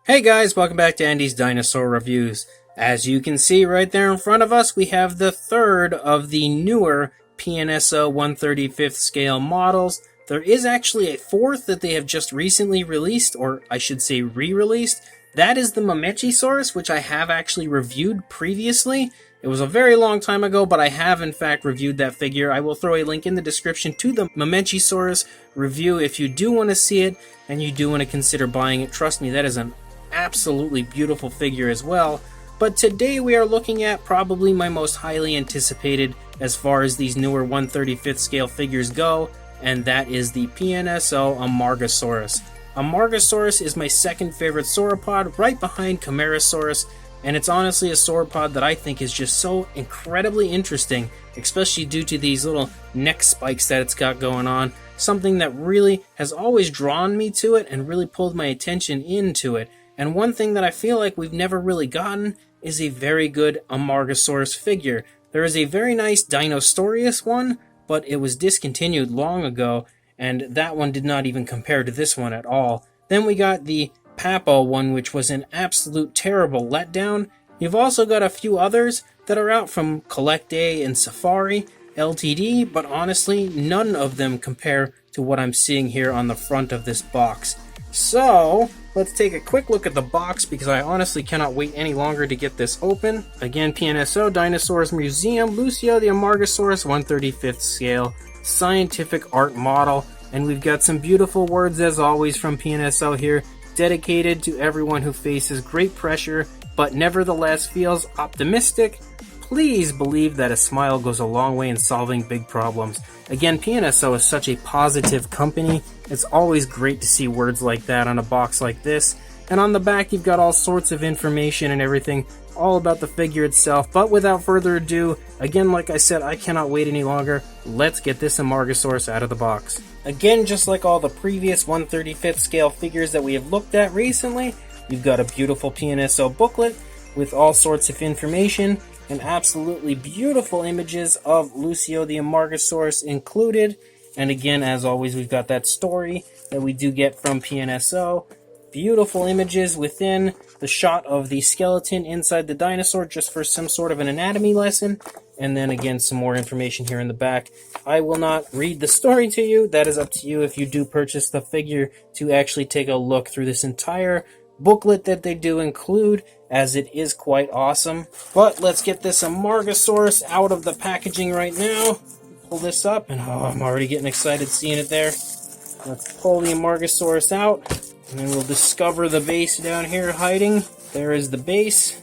Hey guys, welcome back to Andy's Dinosaur Reviews. As you can see right there in front of us, we have the third of the newer PNSO 1/35th scale models. There is actually a fourth that they have just recently released, or I should say re-released. That is the AMAZING, which I have actually reviewed previously. It was a very long time ago, but I have in fact reviewed that figure. I will throw a link in the description to the AMAZING review if you do want to see it and you do want to consider buying it. Trust me, that is an absolutely beautiful figure as well. But today we are looking at probably my most highly anticipated as far as these newer 1/35th scale figures go, and that is the PNSO Amargasaurus. Amargasaurus is my second favorite sauropod, right behind Camarasaurus, and it's honestly a sauropod that I think is just so incredibly interesting, especially due to these little neck spikes that it's got going on. Something that really has always drawn me to it and really pulled my attention into it. And one thing that I feel like we've never really gotten is a very good Amargasaurus figure. There is a very nice Dinosaur one, but it was discontinued long ago, and that one did not even compare to this one at all. Then we got the Papo one, which was an absolute terrible letdown. You've also got a few others that are out from Collect A and Safari Ltd, but honestly, none of them compare to what I'm seeing here on the front of this box. So, let's take a quick look at the box because I honestly cannot wait any longer to get this open. Again, PNSO Dinosaurs Museum, Lucio the Amargasaurus 1/35th scale, scientific art model, and we've got some beautiful words as always from PNSO here, dedicated to everyone who faces great pressure but nevertheless feels optimistic. Please believe that a smile goes a long way in solving big problems. Again, PNSO is such a positive company. It's always great to see words like that on a box like this. And on the back, you've got all sorts of information and everything, all about the figure itself. But without further ado, again, like I said, I cannot wait any longer. Let's get this Amargasaurus out of the box. Again, just like all the previous 1/35th scale figures that we have looked at recently, you've got a beautiful PNSO booklet with all sorts of information and absolutely beautiful images of Lucio the Amargasaurus included. And again, as always, we've got that story that we do get from PNSO. Beautiful images within the shot of the skeleton inside the dinosaur, just for some sort of an anatomy lesson. And then again, some more information here in the back. I will not read the story to you. That is up to you if you do purchase the figure to actually take a look through this entire booklet that they do include, as it is quite awesome. But let's get this Amargasaurus out of the packaging right now. Pull this up, and oh, I'm already getting excited seeing it there. Let's pull the Amargasaurus out, and then we'll discover the base down here hiding. There is the base.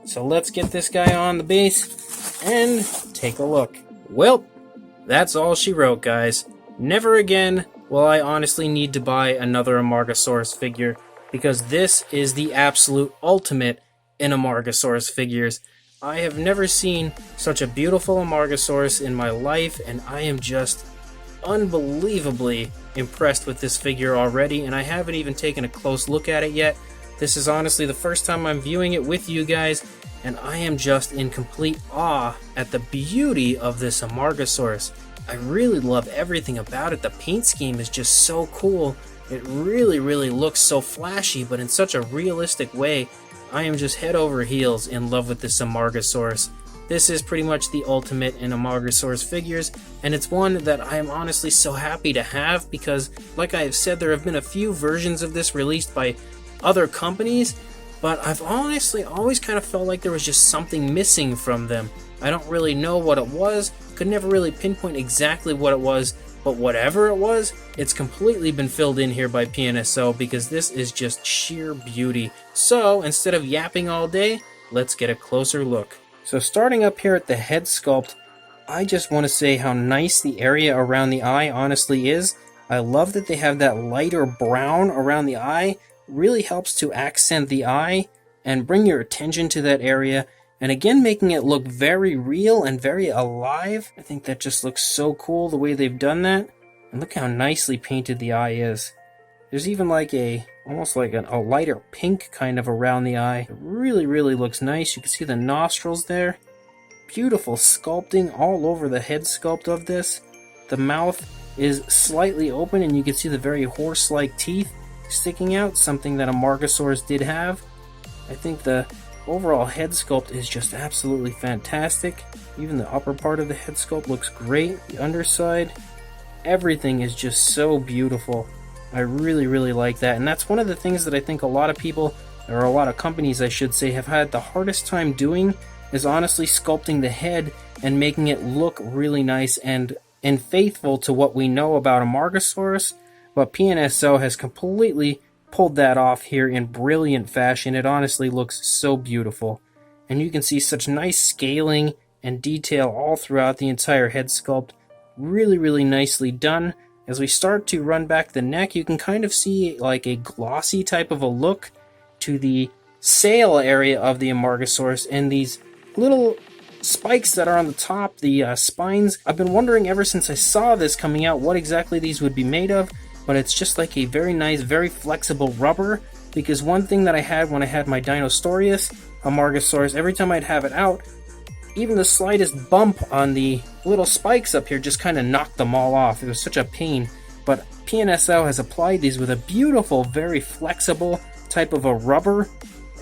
So let's get this guy on the base and take a look. Well, that's all she wrote, guys. Never again will I honestly need to buy another Amargasaurus figure, because this is the absolute ultimate in Amargasaurus figures. I have never seen such a beautiful Amargasaurus in my life, and I am just unbelievably impressed with this figure already, and I haven't even taken a close look at it yet. This is honestly the first time I'm viewing it with you guys, and I am just in complete awe at the beauty of this Amargasaurus. I really love everything about it. The paint scheme is just so cool. It really, really looks so flashy, but in such a realistic way. I am just head over heels in love with this Amargasaurus. This is pretty much the ultimate in Amargasaurus figures, and it's one that I am honestly so happy to have because, like I have said, there have been a few versions of this released by other companies, but I've honestly always kind of felt like there was just something missing from them. I don't really know what it was, could never really pinpoint exactly what it was, but whatever it was, it's completely been filled in here by PNSO because this is just sheer beauty. So, instead of yapping all day, let's get a closer look. So starting up here at the head sculpt, I just want to say how nice the area around the eye honestly is. I love that they have that lighter brown around the eye. Really helps to accent the eye and bring your attention to that area. And again, making it look very real and very alive. I think that just looks so cool the way they've done that. And look how nicely painted the eye is. There's even like almost like a lighter pink kind of around the eye. It really, really looks nice. You can see the nostrils there. Beautiful sculpting all over the head sculpt of this. The mouth is slightly open and you can see the very horse-like teeth. sticking out, something that Amargasaurus did have. I think the overall head sculpt is just absolutely fantastic. Even the upper part of the head sculpt looks great. The underside, everything is just so beautiful. I really, really like that. And that's one of the things that I think a lot of people, or a lot of companies I should say, have had the hardest time doing, is honestly sculpting the head and making it look really nice and faithful to what we know about Amargasaurus. But PNSO has completely pulled that off here in brilliant fashion. It honestly looks so beautiful. And you can see such nice scaling and detail all throughout the entire head sculpt. Really, really nicely done. As we start to run back the neck, you can kind of see like a glossy type of a look to the sail area of the Amargasaurus, and these little spikes that are on the top, the spines. I've been wondering ever since I saw this coming out what exactly these would be made of, but it's just like a very nice, very flexible rubber, because one thing that I had when I had my Dinosaur Amargasaurus, every time I'd have it out, even the slightest bump on the little spikes up here just kind of knocked them all off. It was such a pain. But PNSO has applied these with a beautiful, very flexible type of a rubber,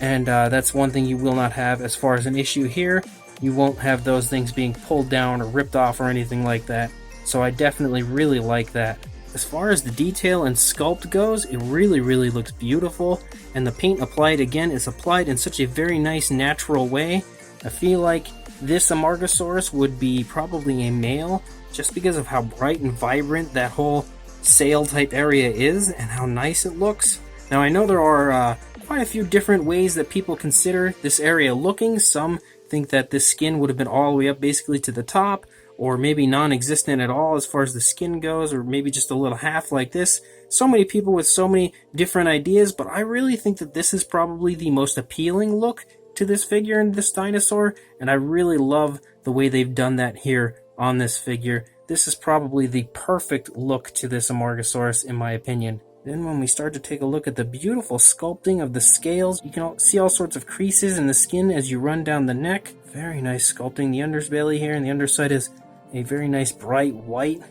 and that's one thing you will not have as far as an issue here. You won't have those things being pulled down or ripped off or anything like that. So I definitely really like that. As far as the detail and sculpt goes, it really, really looks beautiful, and the paint applied again is applied in such a very nice, natural way. I feel like this Amargasaurus would be probably a male, just because of how bright and vibrant that whole sail type area is and how nice it looks. Now I know there are quite a few different ways that people consider this area looking. Some think that this skin would have been all the way up basically to the top, or maybe non-existent at all as far as the skin goes, or maybe just a little half like this. So many people with so many different ideas, but I really think that this is probably the most appealing look to this figure and this dinosaur, and I really love the way they've done that here on this figure. This is probably the perfect look to this Amargasaurus in my opinion. Then when we start to take a look at the beautiful sculpting of the scales, you can see all sorts of creases in the skin as you run down the neck. Very nice sculpting. The underbelly here and the underside is a very nice bright white,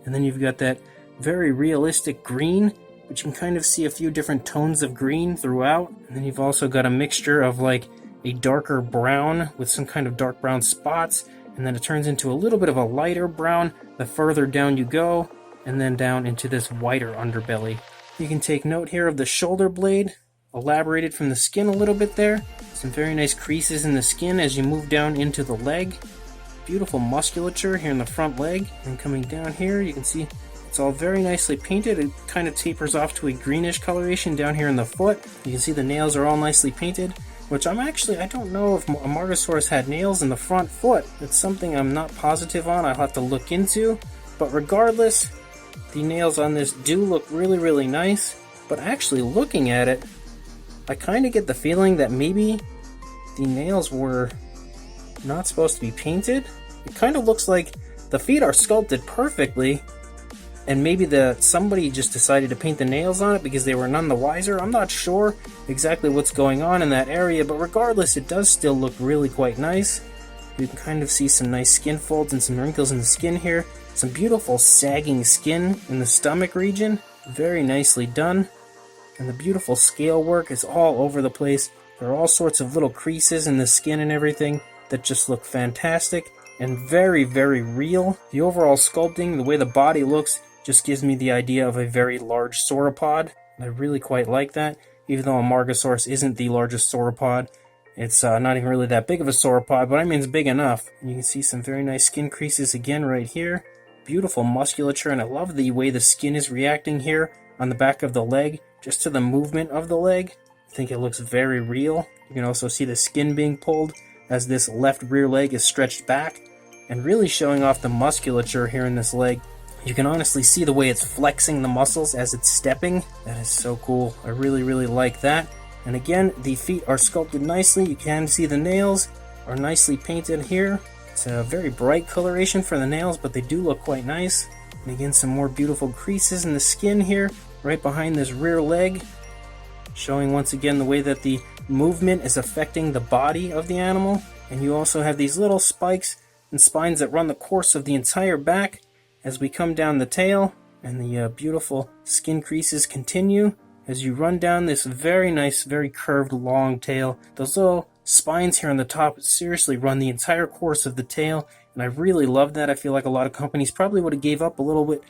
and then you've got that very realistic green, but you can kind of see a few different tones of green throughout. And then you've also got a mixture of like a darker brown with some kind of dark brown spots, and then it turns into a little bit of a lighter brown the further down you go, and then down into this whiter underbelly. You can take note here of the shoulder blade, elaborated from the skin a little bit there. Some very nice creases in the skin as you move down into the leg. Beautiful musculature here in the front leg, and coming down here you can see it's all very nicely painted. It kind of tapers off to a greenish coloration down here in the foot. You can see the nails are all nicely painted, which I don't know if Amargasaurus had nails in the front foot. It's something I'm not positive on. I'll have to look into. But regardless, the nails on this do look really, really nice. But actually looking at it, I kind of get the feeling that maybe the nails were not supposed to be painted. It kind of looks like the feet are sculpted perfectly, and maybe somebody just decided to paint the nails on it because they were none the wiser. I'm not sure exactly what's going on in that area, but regardless, it does still look really quite nice. You can kind of see some nice skin folds and some wrinkles in the skin here. Some beautiful sagging skin in the stomach region. Very nicely done. And the beautiful scale work is all over the place. There are all sorts of little creases in the skin and everything that just look fantastic and very, very real. The overall sculpting, the way the body looks, just gives me the idea of a very large sauropod. I really quite like that. Even though Amargasaurus isn't the largest sauropod, it's not even really that big of a sauropod, but I mean it's big enough. And you can see some very nice skin creases again right here. Beautiful musculature, and I love the way the skin is reacting here on the back of the leg, just to the movement of the leg. I think it looks very real. You can also see the skin being pulled as this left rear leg is stretched back, and really showing off the musculature here in this leg. You can honestly see the way it's flexing the muscles as it's stepping. That is so cool. I really, really like that. And again, the feet are sculpted nicely. You can see the nails are nicely painted here. It's a very bright coloration for the nails, but they do look quite nice. And again, some more beautiful creases in the skin here, right behind this rear leg, showing once again the way that the movement is affecting the body of the animal. And you also have these little spikes and spines that run the course of the entire back as we come down the tail, and the beautiful skin creases continue. as you run down this very nice, very curved long tail. Those little spines here on the top seriously run the entire course of the tail, and I really love that. I feel like a lot of companies probably would have gave up a little bit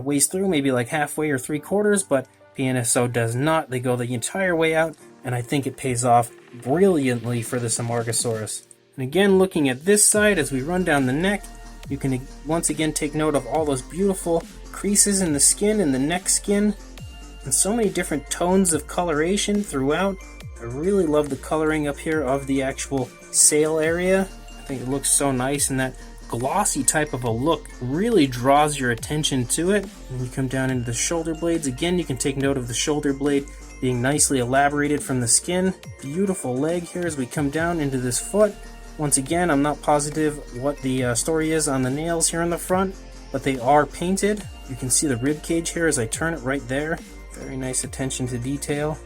ways through, maybe like halfway or 3/4, but PNSO does not. They go the entire way out, and I think it pays off brilliantly for this Amargasaurus. And again, looking at this side as we run down the neck, you can once again take note of all those beautiful creases in the skin and the neck skin, and so many different tones of coloration throughout. I really love the coloring up here of the actual sail area. I think it looks so nice, and that glossy type of a look really draws your attention to it. And you come down into the shoulder blades. Again, you can take note of the shoulder blade being nicely elaborated from the skin. Beautiful leg here as we come down into this foot. Once again, I'm not positive what the story is on the nails here in the front, but they are painted. You can see the rib cage here as I turn it right there. Very nice attention to detail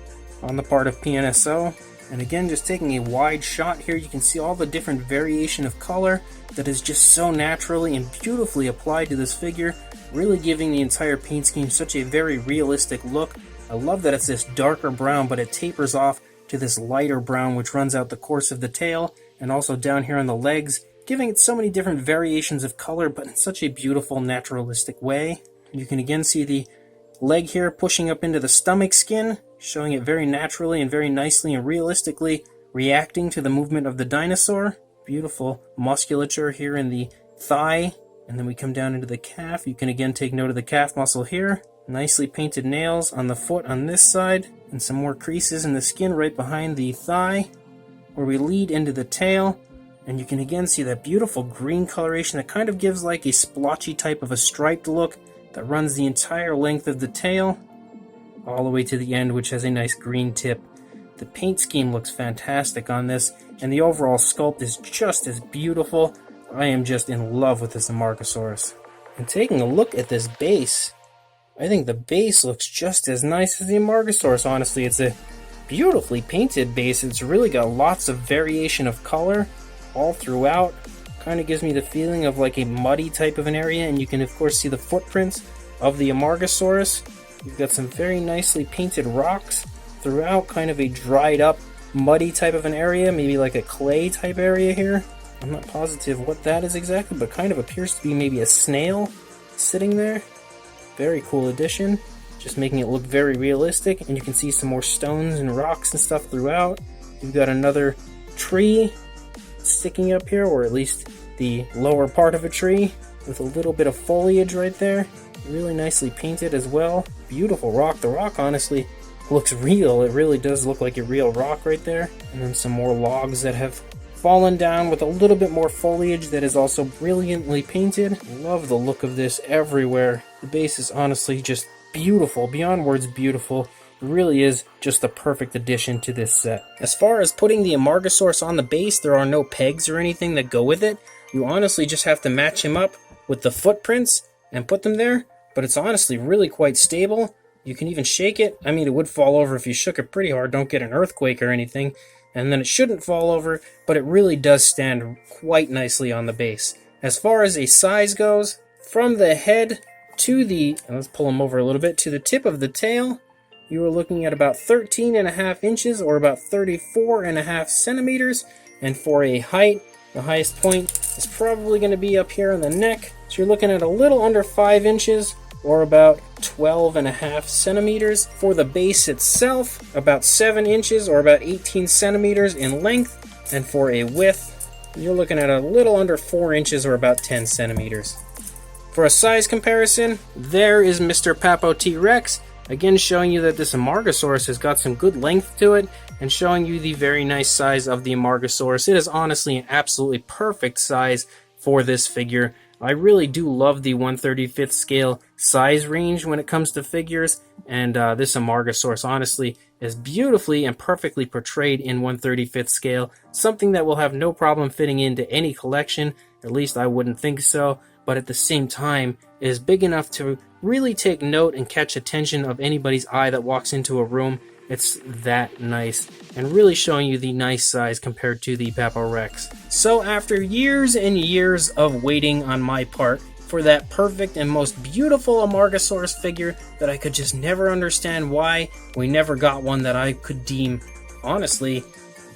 on the part of PNSO. And again, just taking a wide shot here, you can see all the different variation of color that is just so naturally and beautifully applied to this figure, really giving the entire paint scheme such a very realistic look. I love that it's this darker brown, but it tapers off to this lighter brown, which runs out the course of the tail, and also down here on the legs, giving it so many different variations of color, but in such a beautiful, naturalistic way. You can again see the leg here pushing up into the stomach skin, showing it very naturally and very nicely and realistically reacting to the movement of the dinosaur. Beautiful musculature here in the thigh, and then we come down into the calf. You can again take note of the calf muscle here. Nicely painted nails on the foot on this side, and some more creases in the skin right behind the thigh, where we lead into the tail. And you can again see that beautiful green coloration that kind of gives like a splotchy type of a striped look that runs the entire length of the tail all the way to the end, which has a nice green tip. The paint scheme looks fantastic on this, and the overall sculpt is just as beautiful. I am just in love with this Amargasaurus. And taking a look at this base, I think the base looks just as nice as the Amargasaurus, honestly. It's a beautifully painted base. It's really got lots of variation of color all throughout. Kind of gives me the feeling of like a muddy type of an area, and you can of course see the footprints of the Amargasaurus. You've got some very nicely painted rocks throughout, kind of a dried up, muddy type of an area, maybe like a clay type area here. I'm not positive what that is exactly, but kind of appears to be maybe a snail sitting there. Very cool addition, just making it look very realistic, and you can see some more stones and rocks and stuff throughout. You've got another tree sticking up here, or at least the lower part of a tree, with a little bit of foliage right there. Really nicely painted as well. Beautiful rock. The rock honestly looks real. It really does look like a real rock right there. And then some more logs that have fallen down with a little bit more foliage that is also brilliantly painted. Love the look of this everywhere. The base is honestly just beautiful, beyond words beautiful. It really is just the perfect addition to this set. As far as putting the Amargasaurus on the base, there are no pegs or anything that go with it. You honestly just have to match him up with the footprints and put them there, but it's honestly really quite stable. You can even shake it. I mean, it would fall over if you shook it pretty hard. Don't get an earthquake or anything. And then it shouldn't fall over, but it really does stand quite nicely on the base. As far as a size goes, from the head to the, let's pull him over a little bit, to the tip of the tail, you are looking at about 13.5 inches or about 34.5 centimeters. And for a height, the highest point is probably going to be up here on the neck. So you're looking at a little under 5 inches or about 12.5 centimeters. For the base itself, about 7 inches or about 18 centimeters in length. And for a width, you're looking at a little under 4 inches or about 10 centimeters. For a size comparison, there is Mr. Papo T-Rex. Again, showing you that this Amargasaurus has got some good length to it, and showing you the very nice size of the Amargasaurus. It is honestly an absolutely perfect size for this figure. I really do love the 1/35th scale size range when it comes to figures, and this Amargasaurus honestly is beautifully and perfectly portrayed in 1/35th scale, something that will have no problem fitting into any collection. At least I wouldn't think so, but at the same time it is big enough to really take note and catch attention of anybody's eye that walks into a room. It's that nice, and really showing you the nice size compared to the Papo Rex. So after years and years of waiting on my part for that perfect and most beautiful Amargasaurus figure that I could just never understand why we never got one that I could deem, honestly,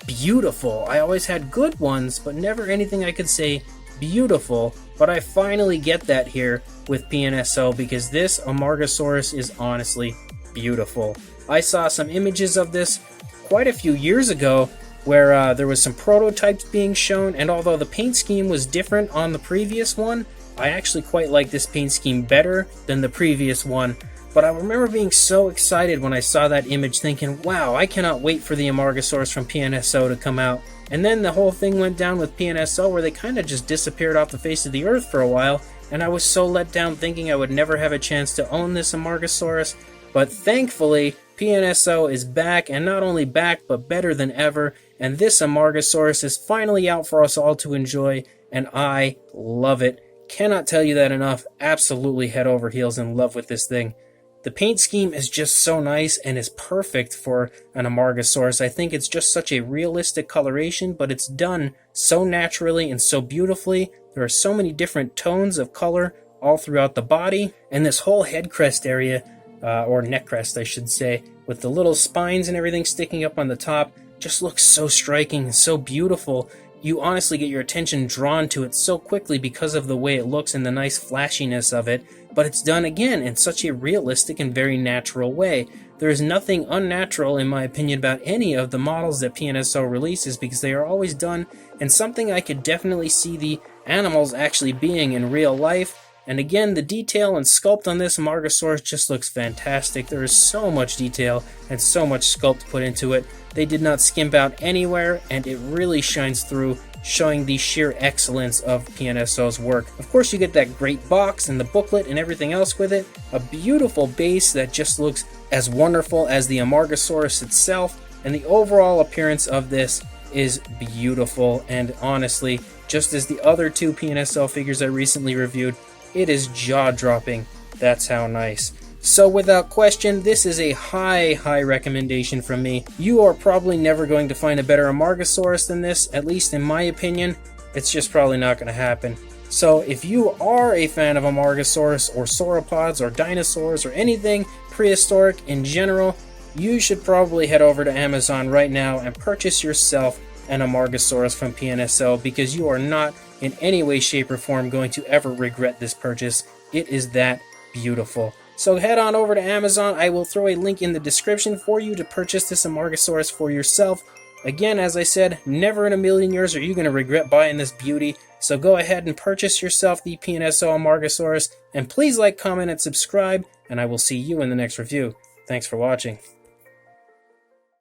beautiful. I always had good ones, but never anything I could say beautiful. But I finally get that here with PNSO because this Amargasaurus is honestly beautiful. I saw some images of this quite a few years ago where there was some prototypes being shown, and although the paint scheme was different on the previous one, I actually quite like this paint scheme better than the previous one. But I remember being so excited when I saw that image thinking, wow, I cannot wait for the Amargasaurus from PNSO to come out. And then the whole thing went down with PNSO where they kind of just disappeared off the face of the earth for a while, and I was so let down thinking I would never have a chance to own this Amargasaurus. But thankfully, PNSO is back, and not only back, but better than ever, and this Amargasaurus is finally out for us all to enjoy, and I love it. Cannot tell you that enough. Absolutely head over heels in love with this thing. The paint scheme is just so nice and is perfect for an Amargasaurus. I think it's just such a realistic coloration, but it's done so naturally and so beautifully. There are so many different tones of color all throughout the body, and this whole head crest area, or neck crest I should say, with the little spines and everything sticking up on the top, just looks so striking and so beautiful. You honestly get your attention drawn to it so quickly because of the way it looks and the nice flashiness of it, but it's done again in such a realistic and very natural way. There is nothing unnatural in my opinion about any of the models that PNSO releases because they are always done in something I could definitely see the animals actually being in real life. And again, the detail and sculpt on this Amargasaurus just looks fantastic. There is so much detail and so much sculpt put into it. They did not skimp out anywhere, and it really shines through, showing the sheer excellence of PNSO's work. Of course, you get that great box and the booklet and everything else with it. A beautiful base that just looks as wonderful as the Amargasaurus itself, and the overall appearance of this is beautiful. And honestly, just as the other two PNSO figures I recently reviewed, it is jaw-dropping. That's how nice. So without question, this is a high recommendation from me. You are probably never going to find a better Amargasaurus than this, at least in my opinion. It's just probably not going to happen. So if you are a fan of Amargasaurus or sauropods or dinosaurs or anything prehistoric in general, you should probably head over to Amazon right now and purchase yourself an Amargasaurus from PNSO, because you are not in any way, shape, or form going to ever regret this purchase. It is that beautiful. So head on over to Amazon. I will throw a link in the description for you to purchase this Amargasaurus for yourself. Again, as I said, never in a million years are you going to regret buying this beauty. So go ahead and purchase yourself the PNSO Amargasaurus. And please like, comment, and subscribe. And I will see you in the next review. Thanks for watching.